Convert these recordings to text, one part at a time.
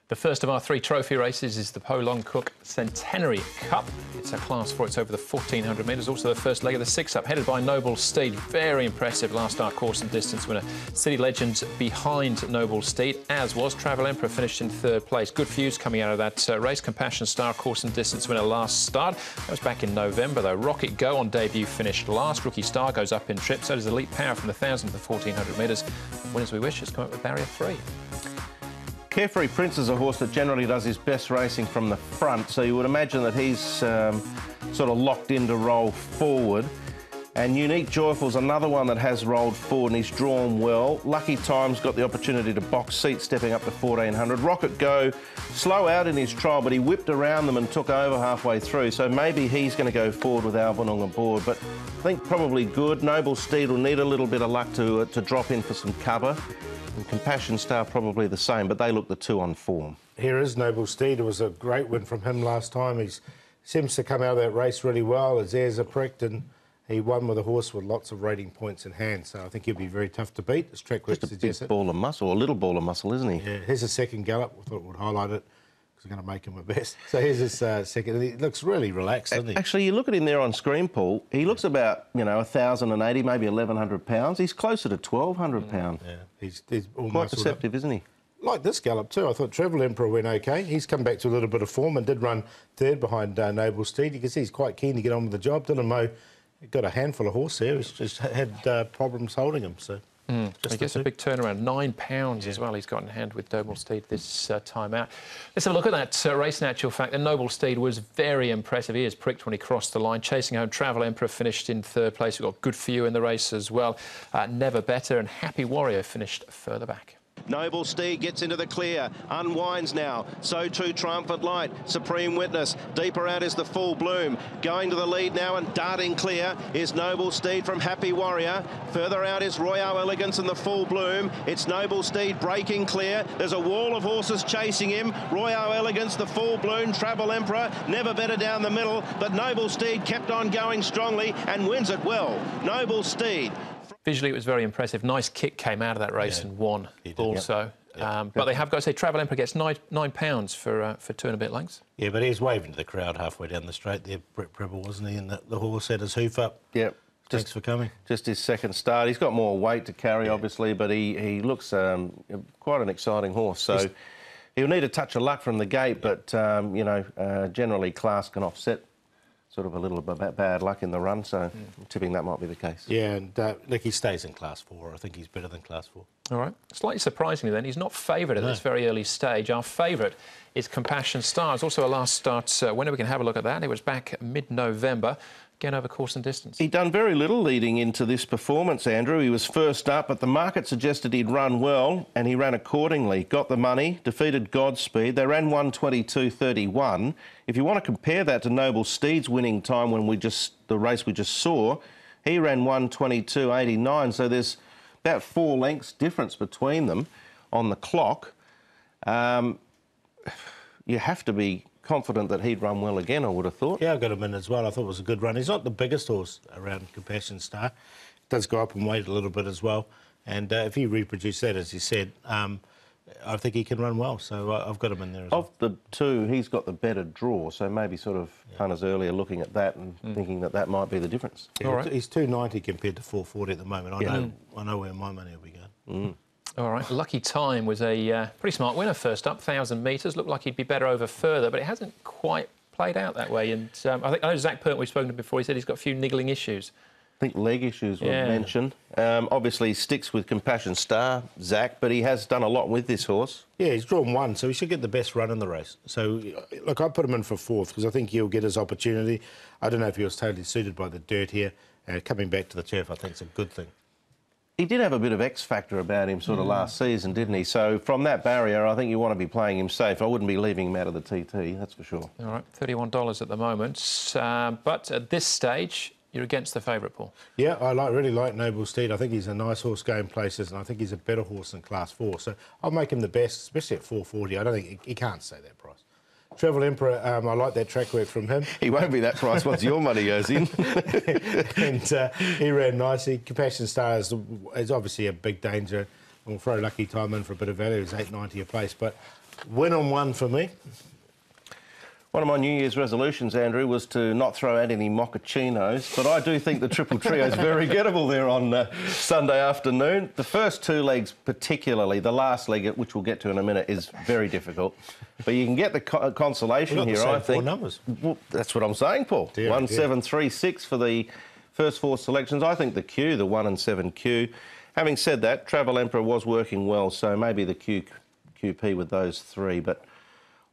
The first of our 3 trophy races is the Po Long Cook Centenary Cup. It's a Class 4. It's over the 1,400 metres. Also the first leg of the 6-up, headed by Noble Steed. Very impressive last start course and distance winner. City Legends behind Noble Steed, as was Travel Emperor, finished in 3rd place. Good views coming out of that race. Compassion Star course and distance winner last start. That was back in November, though. Rocket Go on debut finished last. Rookie Star goes up in trip. So does Elite Power from the 1,000 to the 1,400 metres. Win as we wish has come up with barrier 3. Carefree Prince is a horse that generally does his best racing from the front, so you would imagine that he's sort of locked in to roll forward. And Unique Joyful's another one that has rolled forward and he's drawn well. Lucky Time's got the opportunity to box seat, stepping up to 1,400. Rocket Go, slow out in his trial, but he whipped around them and took over halfway through, so maybe he's going to go forward with Alban on the board. But I think probably good. Noble Steed will need a little bit of luck to drop in for some cover. And Compassion Star probably the same, but they look the 2 on form. Here is Noble Steed. It was a great win from him last time. He seems to come out of that race really well. His ears are pricked and he won with a horse with lots of rating points in hand. So I think he'll be very tough to beat. His track record suggests it. Just a big ball of muscle, a little ball of muscle, isn't he? Yeah, here's a second gallop. I thought it would highlight it because I'm going to make him a best. So here's his second. He looks really relaxed, doesn't he? Actually, you look at him there on screen, Paul. He looks about, 1,080, maybe 1,100 pounds. He's closer to 1,200 pounds. Yeah, he's all quite deceptive, isn't he? Like this gallop too. I thought Travel Emperor went okay. He's come back to a little bit of form and did run 3rd behind Noble Steed. You can see he's quite keen to get on with the job. Dylan Moe got a handful of horse there. He's just had problems holding him. So. He gets a big turnaround, £9 as well he's got in hand with Noble Steed this time out. Let's have a look at that race in actual fact. The Noble Steed was very impressive. He is pricked when he crossed the line. Chasing home Travel Emperor finished in 3rd place. We've got Good For You in the race as well. Never Better and Happy Warrior finished further back. Noble Steed gets into the clear, unwinds now. So too Triumphant Light, Supreme Witness. Deeper out is the Full Bloom. Going to the lead now and darting clear is Noble Steed from Happy Warrior. Further out is Royale Elegance and the Full Bloom. It's Noble Steed breaking clear. There's a wall of horses chasing him. Royale Elegance, the Full Bloom, Travel Emperor, Never Better down the middle. But Noble Steed kept on going strongly and wins it well. Noble Steed. Visually, it was very impressive. Nice kick came out of that race and won also. Yep. But they have got to say Travel Emperor gets £9 for 2 and a bit lengths. Yeah, but he's waving to the crowd halfway down the straight there, Brett Preble, wasn't he? And the horse had his hoof up. Yep. Thanks for coming. Just his second start. He's got more weight to carry, obviously, but he looks quite an exciting horse. So he'll need a touch of luck from the gate, but, generally class can offset sort of a little bit bad luck in the run, so I'm tipping that might be the case. Yeah, and look, he stays in Class 4. I think he's better than Class 4. All right. Slightly surprisingly then, he's not favoured at this very early stage. Our favourite is Compassion Star. It's also a last start winner. We can have a look at that. It was back mid-November, again over course and distance. He'd done very little leading into this performance, Andrew. He was first up, but the market suggested he'd run well, and he ran accordingly. Got the money, defeated Godspeed. They ran 1:22.31. If you want to compare that to Noble Steed's winning time when the race we just saw, he ran 1:22.89. So there's about 4 lengths difference between them on the clock. You have to be confident that he'd run well again, I would have thought. Yeah, I got him in as well. I thought it was a good run. He's not the biggest horse around Compassion Star. Does go up in weight a little bit as well. And if he reproduced that, as you said, I think he can run well. So I've got him in there as well. Of the 2, he's got the better draw. So maybe sort of punters earlier looking at that and thinking that might be the difference. Yeah, all right. He's 290 compared to 440 at the moment. I know where my money will be going. All right, Lucky Time was a pretty smart winner first up, 1,000 metres. Looked like he'd be better over further, but it hasn't quite played out that way. And I know Zach Pert, we've spoken to before, he said he's got a few niggling issues. I think leg issues were mentioned. Obviously, he sticks with Compassion Star, Zach, but he has done a lot with this horse. Yeah, he's drawn 1, so he should get the best run in the race. So, look, I put him in for 4th because I think he'll get his opportunity. I don't know if he was totally suited by the dirt here. Coming back to the turf, I think it's a good thing. He did have a bit of X factor about him sort of last season, didn't he? So from that barrier, I think you want to be playing him safe. I wouldn't be leaving him out of the TT, that's for sure. All right, $31 at the moment. But at this stage, you're against the favourite, Paul. Yeah, I really like Noble Steed. I think he's a nice horse going places, and I think he's a better horse than Class 4. So I'll make him the best, especially at 440. I don't think he can't say that price. Travel Emperor, I like that track work from him. He won't be that price once your money goes in. And he ran nicely. Compassion Star is obviously a big danger. And we'll throw Lucky Time in for a bit of value. It's $8.90 a place. But Win on one for me. One of my New Year's resolutions, Andrew, was to not throw out any mochachinos, but I do think the triple trio is very gettable there on Sunday afternoon. The first two legs particularly, the last leg, which we'll get to in a minute, is very difficult. But you can get the consolation here, I think. Four numbers. Well, that's what I'm saying, Paul. 1, 7, 3, 6 for the first four selections. I think the Q, the 1 and 7 Q. Having said that, Travel Emperor was working well, so maybe the QP with those three, but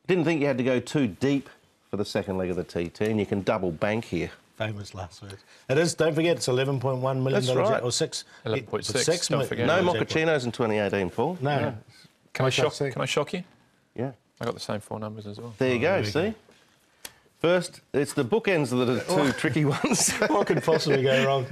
didn't think you had to go too deep for the second leg of the TT, and you can double bank here. Famous last words. It is, don't forget, it's $11.1 million. That's right. Or 6. 11.6, don't forget. No mochachinos in 2018, Paul. No. Can I shock you? Yeah. I got the same four numbers as well. There you go, see? First, it's the bookends that are the two tricky ones. What could possibly go wrong?